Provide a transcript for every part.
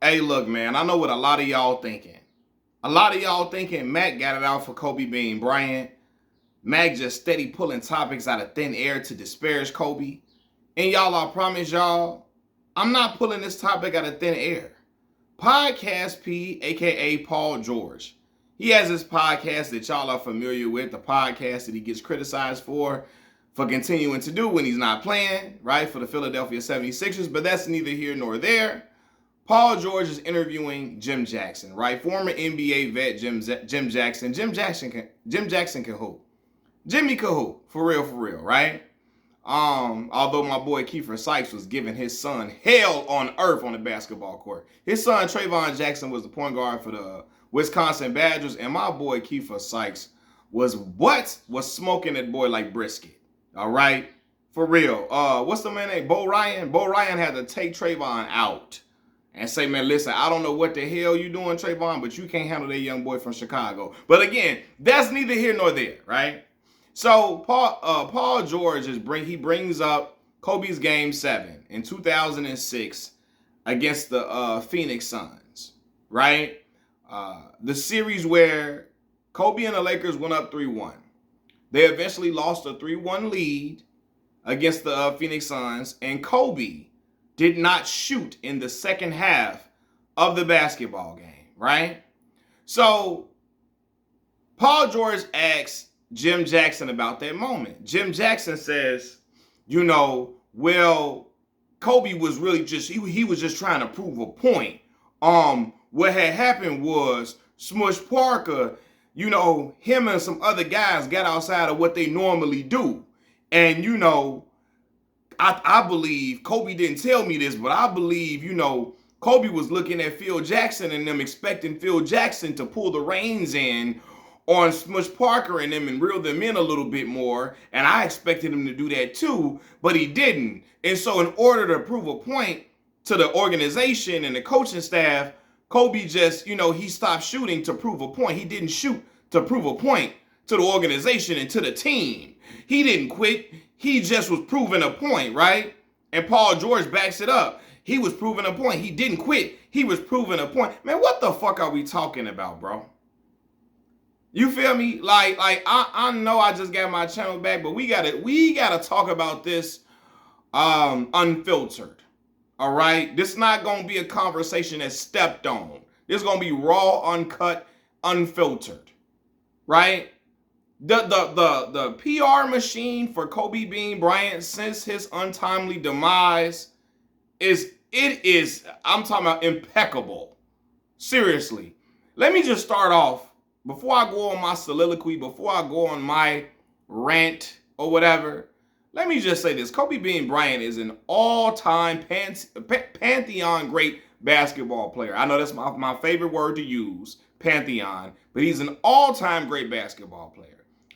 Hey, look, man, I know what a lot of y'all thinking. A lot of y'all thinking Mac got it out for Kobe being Bryant. Mac just steady pulling topics out of thin air to disparage Kobe. And y'all, I promise y'all, I'm not pulling this topic out of thin air. Podcast P, aka Paul George. He has this podcast that y'all are familiar with, the podcast that he gets criticized for continuing to do when he's not playing, right, for the Philadelphia 76ers, but that's neither here nor there. Paul George is interviewing Jim Jackson, right? Former NBA vet Jim Jackson. Jim Jackson can hoop. Jimmy can hoop, for real, right? Although my boy Kiefer Sykes was giving his son hell on earth on the basketball court. His son Trayvon Jackson was the point guard for the Wisconsin Badgers, and my boy Kiefer Sykes was smoking that boy like brisket. All right? For real. What's the man name? Bo Ryan? Bo Ryan had to take Trayvon out and say, man, listen, I don't know what the hell you doing, Trayvon, but you can't handle that young boy from Chicago. But again, that's neither here nor there, right? So Paul George brings up Kobe's Game 7 in 2006 against the Phoenix Suns, right? The series where Kobe and the Lakers went up 3-1. They eventually lost a 3-1 lead against the Phoenix Suns, and Kobe did not shoot in the second half of the basketball game, right? So Paul George asks Jim Jackson about that moment. Jim Jackson says, well, Kobe was really he was just trying to prove a point. What had happened was Smush Parker, him and some other guys got outside of what they normally do. And, I believe, Kobe didn't tell me this, but I believe, Kobe was looking at Phil Jackson and them expecting Phil Jackson to pull the reins in on Smush Parker and them and reel them in a little bit more. And I expected him to do that too, but he didn't. And so in order to prove a point to the organization and the coaching staff, Kobe just, he stopped shooting to prove a point. He didn't shoot to prove a point to the organization and to the team. He didn't quit. He just was proving a point, right? And Paul George backs it up. He was proving a point. He didn't quit. He was proving a point. Man, what the fuck are we talking about, bro? You feel me? Like I know I just got my channel back, but we gotta talk about this unfiltered. All right? This is not gonna be a conversation that's stepped on. This is gonna be raw, uncut, unfiltered. Right? The PR machine for Kobe Bean Bryant since his untimely demise I'm talking about impeccable. Seriously. Let me just start off, before I go on my soliloquy, before I go on my rant or whatever, let me just say this. Kobe Bean Bryant is an all-time pantheon great basketball player. I know that's my favorite word to use, pantheon, but he's an all-time great basketball player.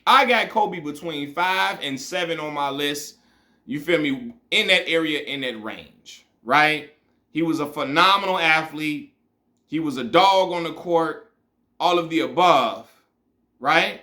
I got Kobe between 5 and 7 on my list. You feel me? In that area, in that range, right? He was a phenomenal athlete. He was a dog on the court, all of the above, right?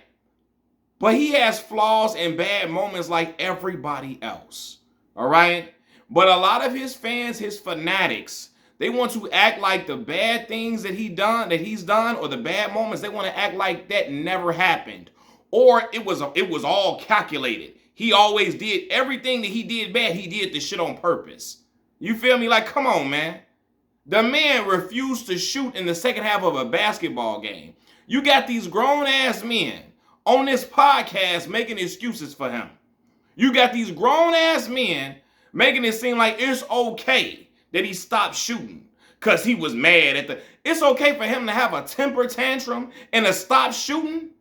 But he has flaws and bad moments like everybody else, all right? But a lot of his fans, his fanatics, they want to act like the bad things that he's done, or the bad moments, they want to act like that never happened. Or it was all calculated. He always did everything that he did bad, he did the shit on purpose. You feel me? Like, come on, man. The man refused to shoot in the second half of a basketball game. You got these grown-ass men on this podcast making excuses for him. You got these grown-ass men making it seem like it's okay that he stopped shooting because he was mad It's okay for him to have a temper tantrum and to stop shooting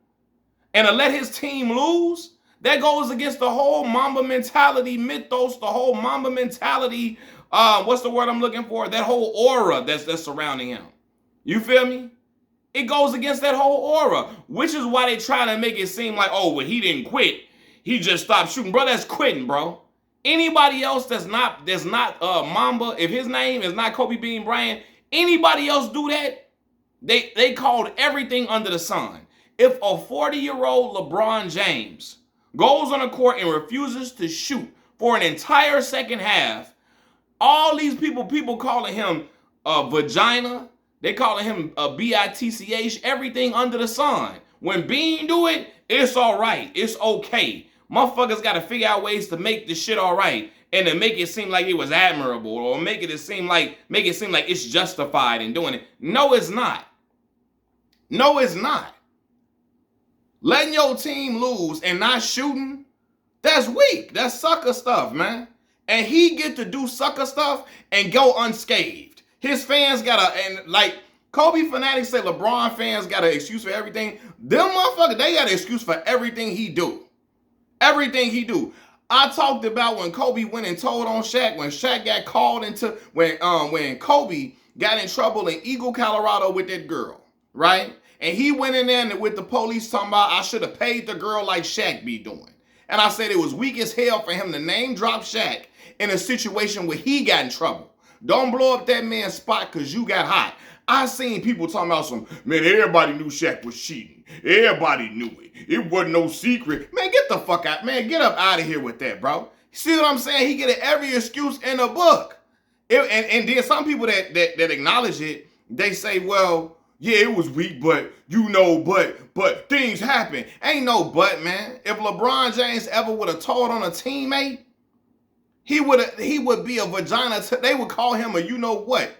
and to let his team lose. That goes against the whole Mamba mentality mythos, the whole Mamba mentality, what's the word I'm looking for? That whole aura that's surrounding him. You feel me? It goes against that whole aura, which is why they try to make it seem like, oh, well, he didn't quit. He just stopped shooting. Bro, that's quitting, bro. Anybody else that's not Mamba, if his name is not Kobe Bean Bryant, anybody else do that, they called everything under the sun. If a 40-year-old LeBron James goes on the court and refuses to shoot for an entire second half, all these people calling him vagina. They calling him a bitch, everything under the sun. When Bean do it, it's all right. It's okay. Motherfuckers got to figure out ways to make this shit all right and to make it seem like it was admirable or make it seem like it's justified in doing it. No, it's not. No, it's not. Letting your team lose and not shooting, that's weak. That's sucker stuff, man. And he get to do sucker stuff and go unscathed. His fans and like Kobe fanatics say LeBron fans got an excuse for everything. Them motherfuckers, they got an excuse for everything he do. Everything he do. I talked about when Kobe went and told on Shaq, when Shaq got called into, when Kobe got in trouble in Eagle, Colorado with that girl, right? And he went in there with the police talking about, I should have paid the girl like Shaq be doing. And I said it was weak as hell for him to name drop Shaq in a situation where he got in trouble. Don't blow up that man's spot because you got hot. I seen people talking about man, everybody knew Shaq was cheating. Everybody knew it. It wasn't no secret. Man, get the fuck out. Man, get up out of here with that, bro. See what I'm saying? He get every excuse in the book. And then some people that acknowledge it, they say, well, yeah, it was weak, but but things happen. Ain't no but, man. If LeBron James ever would have told on a teammate, he would be a vagina. They would call him a you know what.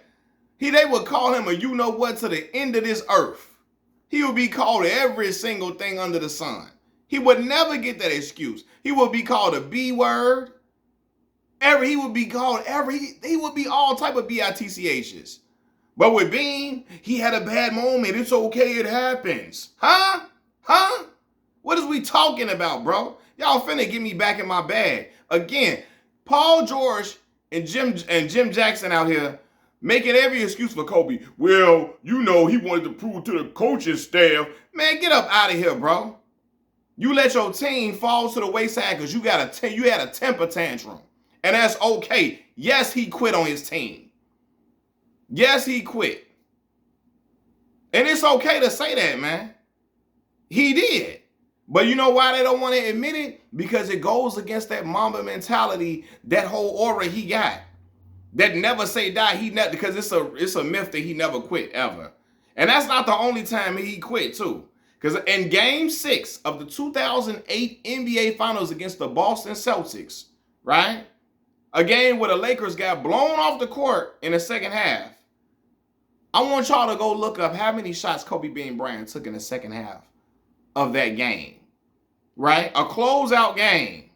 They would call him a you know what to the end of this earth. He would be called every single thing under the sun. He would never get that excuse. He would be called a B word. He would be all type of bitchs. But with Bean, he had a bad moment. It's okay, it happens. Huh? What is we talking about, bro? Y'all finna get me back in my bag. Again, Paul George and Jim Jackson out here making every excuse for Kobe. Well, you know, he wanted to prove to the coaching staff. Man, get up out of here, bro. You let your team fall to the wayside because you had a temper tantrum. And that's okay. Yes, he quit on his team. Yes, he quit. And it's okay to say that, man. He did. But you know why they don't want to admit it? Because it goes against that Mamba mentality, that whole aura he got. That never say die, because it's a myth that he never quit ever. And that's not the only time he quit too. Because in game 6 of the 2008 NBA Finals against the Boston Celtics, right? A game where the Lakers got blown off the court in the second half. I want y'all to go look up how many shots Kobe Bean Bryant took in the second half of that game, right? A closeout game.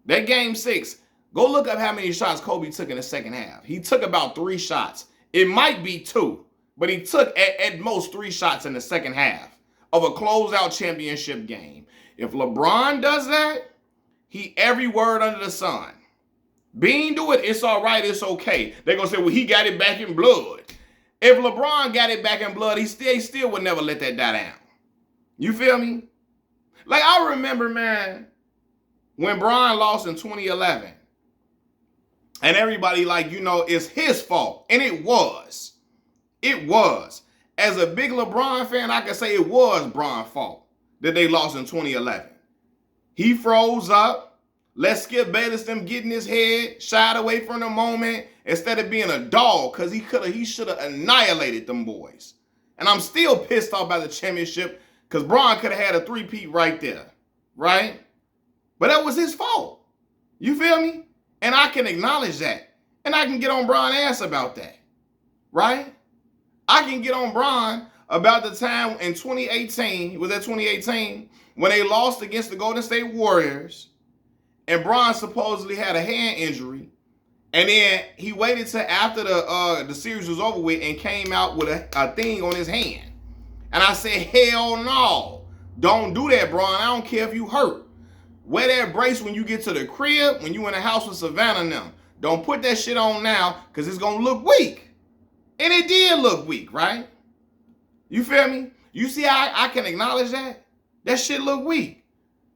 That game 6. Go look up how many shots Kobe took in the second half. He took about 3 shots. It might be 2, but he took at most 3 shots in the second half of a closeout championship game. If LeBron does that, he every word under the sun. Bean do it, it's all right, it's okay. They're going to say, well, he got it back in blood. If LeBron got it back in blood, he still would never let that die down. You feel me? Like, I remember, man, when Bryant lost in 2011, and everybody like, you know, it's his fault. And it was. It was. As a big LeBron fan, I can say it was Bron's fault that they lost in 2011. He froze up, let Skip Bayless them get in his head, shied away from the moment, instead of being a dog, because he should have annihilated them boys. And I'm still pissed off by the championship, because Bron could have had a 3-peat right there, right? But that was his fault. You feel me? And I can acknowledge that. And I can get on Bron ass about that, right? I can get on Bron about the time in 2018, was that 2018, when they lost against the Golden State Warriors, and Bron supposedly had a hand injury, and then he waited till after the series was over with and came out with a thing on his hand. And I said, hell no, don't do that, Bron. I don't care if you hurt. Wear that brace when you get to the crib, when you in the house with Savannah and them. Don't put that shit on now, because it's going to look weak. And it did look weak, right? You feel me? You see how I can acknowledge that? That shit look weak.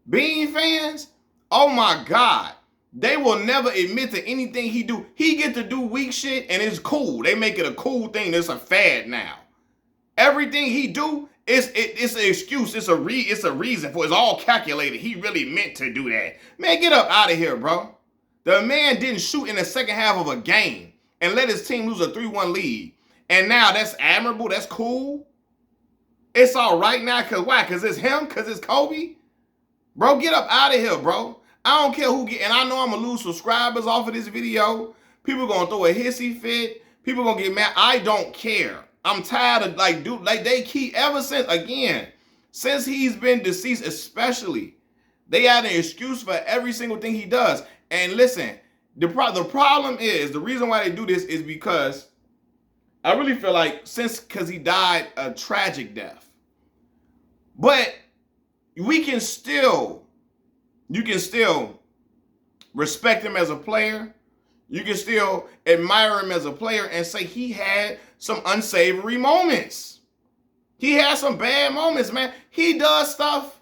Bean fans, oh my God. They will never admit to anything he do. He get to do weak shit and it's cool. They make it a cool thing. It's a fad now. Everything he do, it's an excuse. It's a reason for it. It's all calculated. He really meant to do that. Man, get up out of here, bro. The man didn't shoot in the second half of a game. and let his team lose a 3-1 lead. And now that's admirable. That's cool. It's all right now. Because why? Because it's him? Because it's Kobe? Bro, get up out of here, bro. I don't care who get, and I know I'm going to lose subscribers off of this video. People going to throw a hissy fit. People going to get mad. I don't care. I'm tired of, like, dude, like, they keep, ever since, again, since he's been deceased, especially, they had an excuse for every single thing he does. And listen, the problem is, the reason why they do this is because I really feel like because he died a tragic death. But you can still respect him as a player. You can still admire him as a player and say he had some unsavory moments. He had some bad moments, man. He does stuff,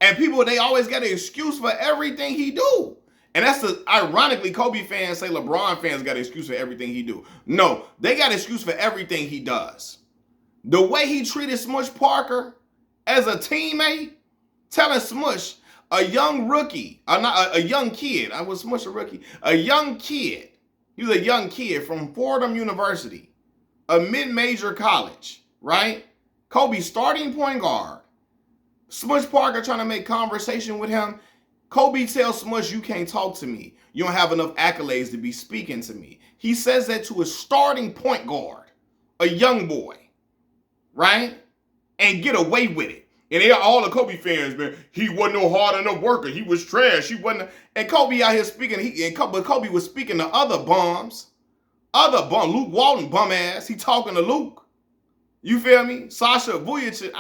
and people, they always got an excuse for everything he do. And that's ironically, Kobe fans say LeBron fans got an excuse for everything he do. No, they got an excuse for everything he does. The way he treated Smush Parker as a teammate, telling Smush, a young rookie, not a young kid. I was Smush a rookie. A young kid. He was a young kid from Fordham University, a mid-major college, right? Kobe starting point guard. Smush Parker trying to make conversation with him. Kobe tells Smush, you can't talk to me. You don't have enough accolades to be speaking to me. He says that to his starting point guard, a young boy, right? And get away with it. And they are all the Kobe fans, man. He wasn't no hard enough worker. He was trash. He wasn't. And Kobe out here speaking. But Kobe was speaking to other bums. Luke Walton bum ass. He talking to Luke. You feel me? Sasha Vujacic.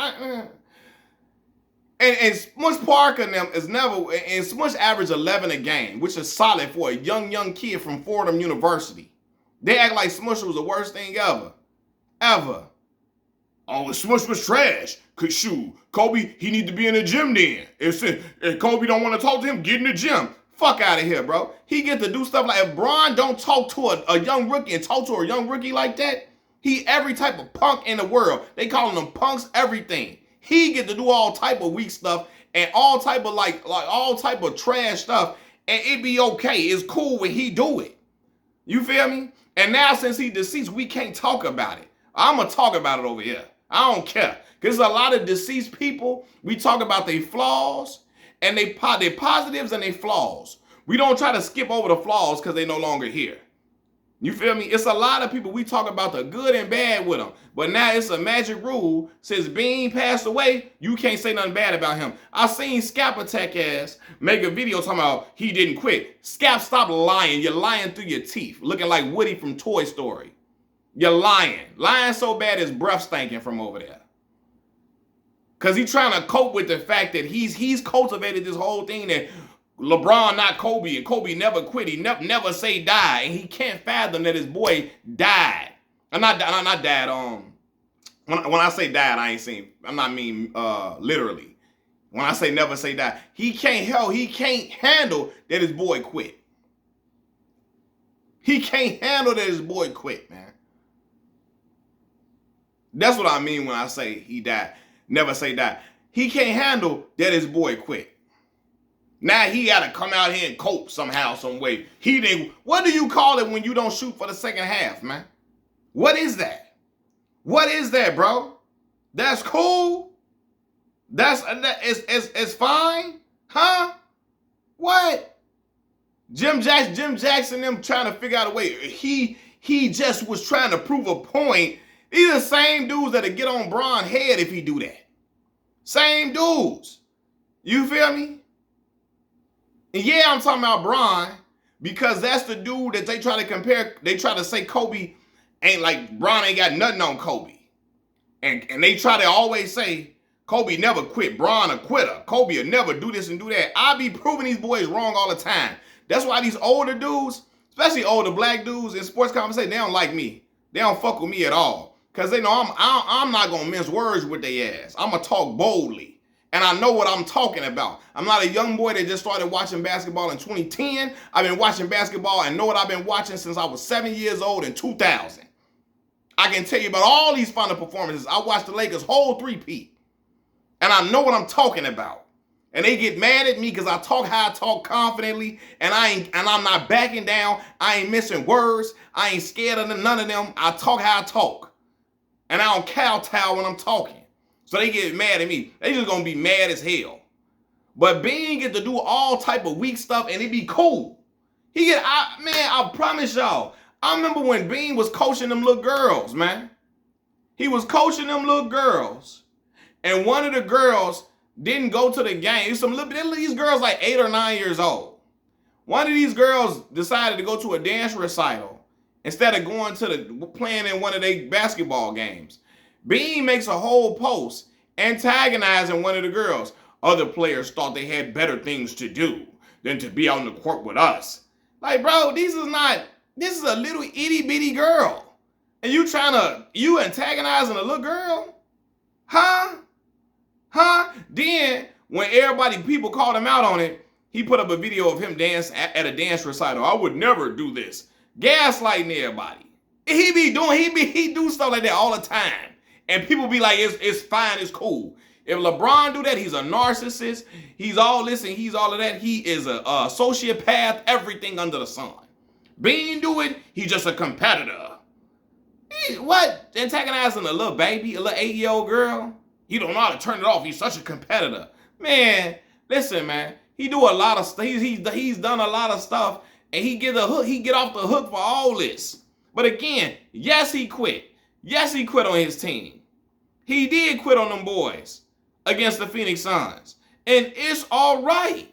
And Smush Parker and them is never. And Smush averaged 11 a game, which is solid for a young kid from Fordham University. They act like Smush was the worst thing ever. Ever. Oh, Smush was trash. Cause shoot, Kobe, he need to be in the gym then. If Kobe don't want to talk to him, get in the gym. Fuck out of here, bro. He get to do stuff like, if Bron don't talk to a young rookie and talk to a young rookie like that, he every type of punk in the world. They calling them punks everything. He get to do all type of weak stuff and all type of like all type of trash stuff, and it be okay. It's cool when he do it. You feel me? And now since he deceased, we can't talk about it. I'm gonna talk about it over here. I don't care. Because there's a lot of deceased people. We talk about their flaws and their positives and their flaws. We don't try to skip over the flaws because they're no longer here. You feel me? It's a lot of people, we talk about the good and bad with them. But now it's a magic rule. Since Bean passed away, you can't say nothing bad about him. I seen Scap Attack ass make a video talking about he didn't quit. Scap, stop lying. You're lying through your teeth. Looking like Woody from Toy Story. You're lying. Lying so bad his breath stinking from over there. Because he's trying to cope with the fact that he's cultivated this whole thing that LeBron not Kobe and Kobe never quit. He never say die. And he can't fathom that his boy died. I'm not died. When I say died, I'm not mean literally. When I say never say die, he can't handle that his boy quit. He can't handle that his boy quit, man. That's what I mean when I say he died. Never say die. He can't handle that his boy quit. Now he got to come out here and cope somehow, some way. What do you call it when you don't shoot for the second half, man? What is that? What is that, bro? That's cool. It's fine, huh? What? Jim Jackson, them trying to figure out a way. He just was trying to prove a point. These are the same dudes that'll get on Bron's head if he do that. Same dudes. You feel me? And yeah, I'm talking about Bron because that's the dude that they try to compare. They try to say Kobe ain't like, Bron ain't got nothing on Kobe. And they try to always say Kobe never quit. Bron a quitter. Kobe will never do this and do that. I be proving these boys wrong all the time. That's why these older dudes, especially older black dudes in sports conversation, they don't like me. They don't fuck with me at all. Because they know I'm not going to mince words with their ass. I'm going to talk boldly. And I know what I'm talking about. I'm not a young boy that just started watching basketball in 2010. I've been watching basketball and know what I've been watching since I was 7 years old in 2000. I can tell you about all these final performances. I watched the Lakers' whole three-peat. And I know what I'm talking about. And they get mad at me because I talk how I talk confidently, and I'm not backing down. I ain't missing words. I ain't scared of none of them. I talk how I talk. And I don't kowtow when I'm talking. So they get mad at me. They just gonna be mad as hell. But Bean get to do all type of weak stuff and it be cool. I promise y'all, I remember when Bean was coaching them little girls, man. He was coaching them little girls. And one of the girls didn't go to the game. These girls like 8 or 9 years old. One of these girls decided to go to a dance recital instead of going to playing in one of their basketball games. Bean makes a whole post antagonizing one of the girls. Other players thought they had better things to do than to be on the court with us. Like, bro, this is a little itty bitty girl. And you antagonizing a little girl? Huh? Then, when people called him out on it, he put up a video of him dance at a dance recital. I would never do this. Gaslighting everybody. He do stuff like that all the time. And people be like, it's fine, it's cool. If LeBron do that, he's a narcissist. He's all this and he's all of that. He is a sociopath, everything under the sun. Bean do it, he's just a competitor. What? Antagonizing a little baby, a little 8-year-old girl? He don't know how to turn it off. He's such a competitor. Man, listen, man. He do a lot of stuff. He's done a lot of stuff, and he get off the hook for all this. But again, yes, he quit. Yes, he quit on his team. He did quit on them boys against the Phoenix Suns. And it's all right.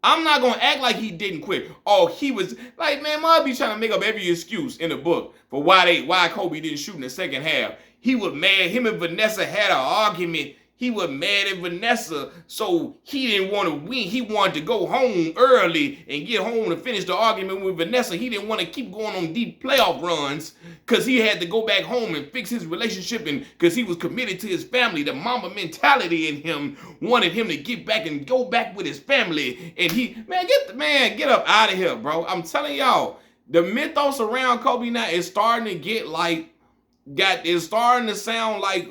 I'm not going to act like he didn't quit. Oh, he was like, man, Mamba be trying to make up every excuse in the book for why Kobe didn't shoot in the second half. He was mad. Him and Vanessa had an argument. He was mad at Vanessa, so he didn't want to win. He wanted to go home early and get home to finish the argument with Vanessa. He didn't want to keep going on deep playoff runs because he had to go back home and fix his relationship, and because he was committed to his family. The Mamba mentality in him wanted him to get back and go back with his family. And get up out of here, bro. I'm telling y'all, the mythos around Kobe now is starting to get it's starting to sound like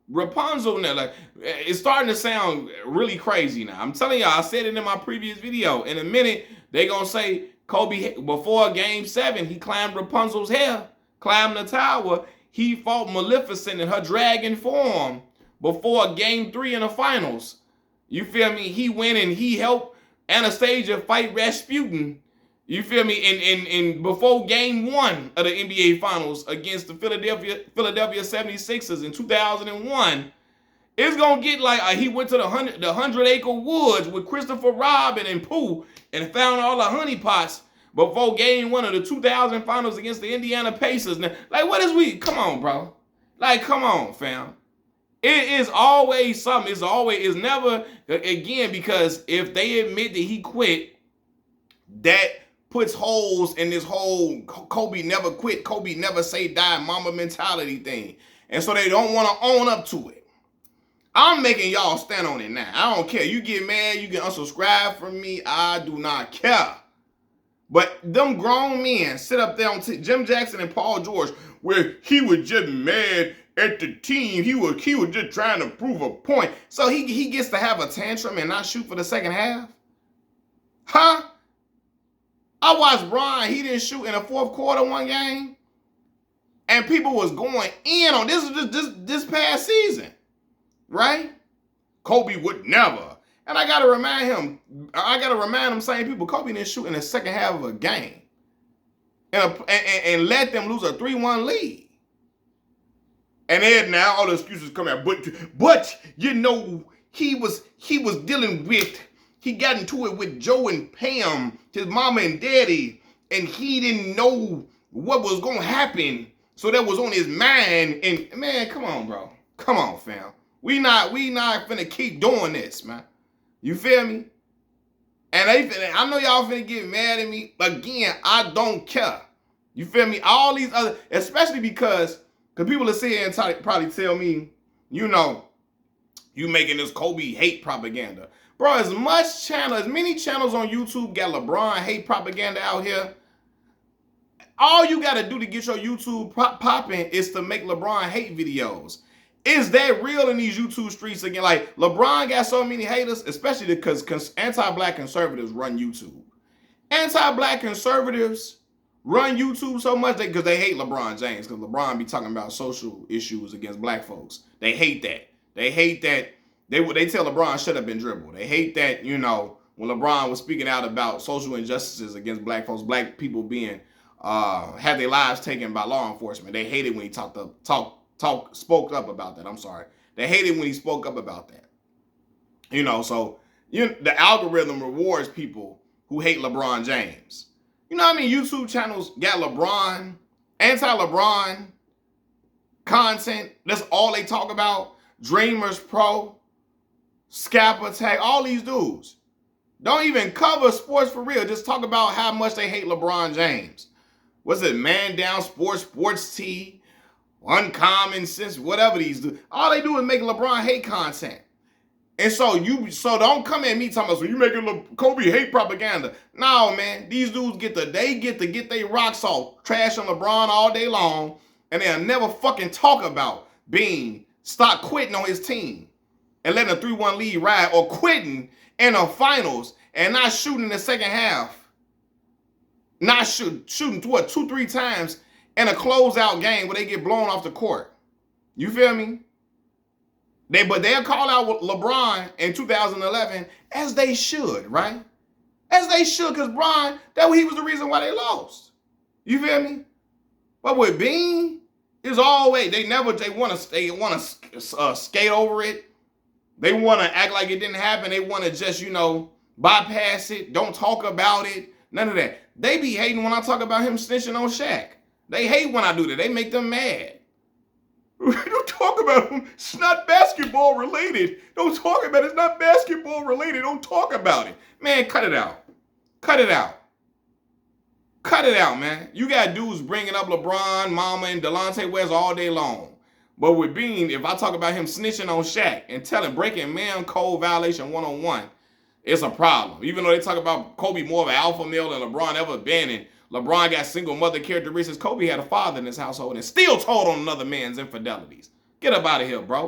Rapunzel now. Like, it's starting to sound really crazy now. I'm telling y'all, I said it in my previous video. In a minute, they gonna say Kobe, before game 7, he climbed Rapunzel's hair, climbed the tower. He fought Maleficent in her dragon form before game 3 in the finals. You feel me? He went and he helped Anastasia fight Rasputin. You feel me? In before game 1 of the NBA Finals against the Philadelphia 76ers in 2001, it's gonna get like he went to the 100-acre woods with Christopher Robin and Pooh and found all the honey pots before game 1 of the 2000 Finals against the Indiana Pacers. Now, like, what is we? Come on, bro. Like, come on, fam. It is always something. It's never again, because if they admit that he quit, that puts holes in this whole Kobe never quit, Kobe never say die Mamba mentality thing. And so they don't want to own up to it. I'm making y'all stand on it now. I don't care. You get mad, you can unsubscribe from me. I do not care. But them grown men sit up there on Jim Jackson and Paul George, where he was just mad at the team. He was just trying to prove a point. So he gets to have a tantrum and not shoot for the second half? Huh? I watched Bryant. He didn't shoot in the fourth quarter one game. And people was going in on this past season. Right? Kobe would never. And I got to remind them, same people, Kobe didn't shoot in the second half of a game. And let them lose a 3-1 lead. And then now all the excuses come out. But you know, he was dealing with, he got into it with Joe and Pam, his mama and daddy, and he didn't know what was going to happen. So that was on his mind. And man, come on, bro. Come on, fam. We not finna keep doing this, man. You feel me? And I know y'all finna get mad at me. Again, I don't care. You feel me? All these other, especially because people are sitting and probably tell me, you know, you making this Kobe hate propaganda. Bro, as many channels on YouTube got LeBron hate propaganda out here. All you got to do to get your YouTube popping is to make LeBron hate videos. Is that real in these YouTube streets again? Like, LeBron got so many haters, especially because anti-black conservatives run YouTube. Anti-black conservatives run YouTube so much because they hate LeBron James, because LeBron be talking about social issues against black folks. They hate that. They hate that. They tell LeBron shut up and dribble. They hate that, you know, when LeBron was speaking out about social injustices against black folks, black people being have their lives taken by law enforcement. They hated when he spoke up about that. I'm sorry. They hated when he spoke up about that. You know, so the algorithm rewards people who hate LeBron James. You know what I mean? YouTube channels got LeBron, anti-LeBron content. That's all they talk about. Dreamers Pro, Scap Attack, all these dudes. Don't even cover sports for real. Just talk about how much they hate LeBron James. What's it? Man Down Sports, Sports Tea, Uncommon Sense, whatever these do. All they do is make LeBron hate content. And so don't come at me talking about, so you making Kobe hate propaganda. No, man. These dudes get to get their rocks off, trash on LeBron all day long, and they'll never fucking talk about stop quitting on his team and letting a 3-1 lead ride, or quitting in the finals and not shooting in the second half. Not shooting 2-3 times in a closeout game where they get blown off the court. You feel me? But they'll call out LeBron in 2011 as they should, right? As they should, because Bron, he was the reason why they lost. You feel me? But with Bean, it's always they want to skate over it. They want to act like it didn't happen. They want to just, bypass it. Don't talk about it. None of that. They be hating when I talk about him snitching on Shaq. They hate when I do that. They make them mad. Don't talk about him. It's not basketball related. Don't talk about it. It's not basketball related. Don't talk about it. Man, cut it out. Cut it out. Cut it out, man. You got dudes bringing up LeBron, Mamba, and Delonte West all day long. But with Bean, if I talk about him snitching on Shaq and breaking man code violation 101, it's a problem. Even though they talk about Kobe more of an alpha male than LeBron ever been, and LeBron got single mother characteristics, Kobe had a father in his household and still told on another man's infidelities. Get up out of here, bro.